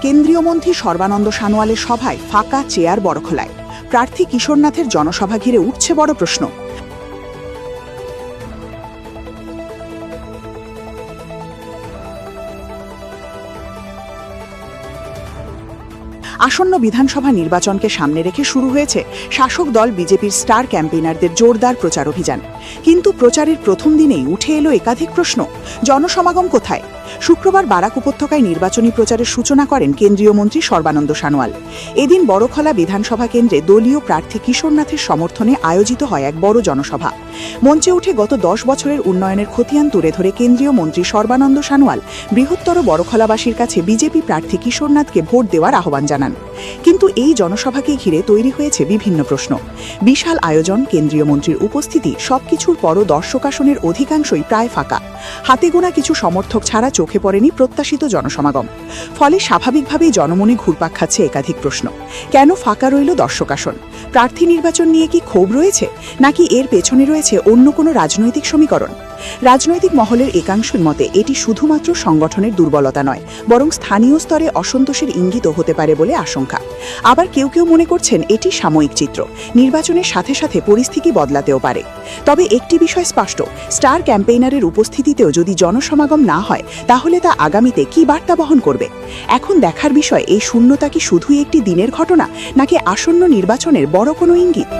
কেন্দ্রীয় মন্ত্রী সর্বানন্দ সানোয়ালের সভায় ফাঁকা চেয়ার বড়খলায়। প্রার্থী কিশোরনাথের জনসভা ঘিরে উঠছে বড় প্রশ্ন। আসন্ন বিধানসভা নির্বাচনকে সামনে রেখে শুরু হয়েছে শাসক দল বিজেপির স্টার ক্যাম্পেইনারদের জোরদার প্রচার অভিযান। কিন্তু প্রচারের প্রথম দিনেই উঠে এলো একাধিক প্রশ্ন। জনসমাগম কোথায়? শুক্রবার বারাক উপত্যকায় নির্বাচনী প্রচারের সূচনা করেন কেন্দ্রীয় মন্ত্রী সর্বানন্দ সানোয়াল। এদিন বড়খলা বিধানসভা কেন্দ্রে দলীয় প্রার্থী কিশোরনাথের সমর্থনে আয়োজিত হয় এক বড় জনসভা। মঞ্চে উঠে গত 10 বছরের উন্নয়নের খতিয়ান তুলে ধরে কেন্দ্রীয় মন্ত্রী সর্বানন্দ সানোয়াল বৃহত্তর বড়খলাবাসীর কাছে বিজেপি প্রার্থী কিশোরনাথকে ভোট দেওয়ার আহ্বান জানান। কিন্তু এই জনসভাকে ঘিরে তৈরি হয়েছে বিভিন্ন প্রশ্ন। বিশাল আয়োজন, কেন্দ্রীয় মন্ত্রীর উপস্থিতি, সবকিছুর পরও দর্শক আসনের অধিকাংশই প্রায় ফাঁকা। হাতে গোনা কিছু সমর্থক ছাড়া চোখে পড়েনি প্রত্যাশিত জনসমাগম। ফলে স্বাভাবিকভাবেই জনমনে ঘুরপাক খাচ্ছে একাধিক প্রশ্ন। কেন ফাঁকা রইল দর্শক আসন? প্রার্থী নির্বাচন নিয়ে কি ক্ষোভ রয়েছে, নাকি এর পেছনে রয়েছে অন্য কোনো রাজনৈতিক সমীকরণ? রাজনৈতিক মহলের একাংশের মতে এটি শুধুমাত্র সংগঠনের দুর্বলতা নয়, বরং স্থানীয় স্তরে অসন্তোষের ইঙ্গিতও হতে পারে বলে আশঙ্কা। আবার কেউ কেউ মনে করছেন এটি সাময়িক চিত্র, নির্বাচনের সাথে সাথে পরিস্থিতি বদলাতেও পারে। তবে একটি বিষয় স্পষ্ট, স্টার ক্যাম্পেইনারের উপস্থিতিতেও যদি জনসমাগম না হয়, তাহলে তা আগামীতে কী বার্তা বহন করবে? এখন দেখার বিষয়, এই শূন্যতা কি শুধুই একটি দিনের ঘটনা, নাকি আসন্ন নির্বাচনের বড় কোনো ইঙ্গিত?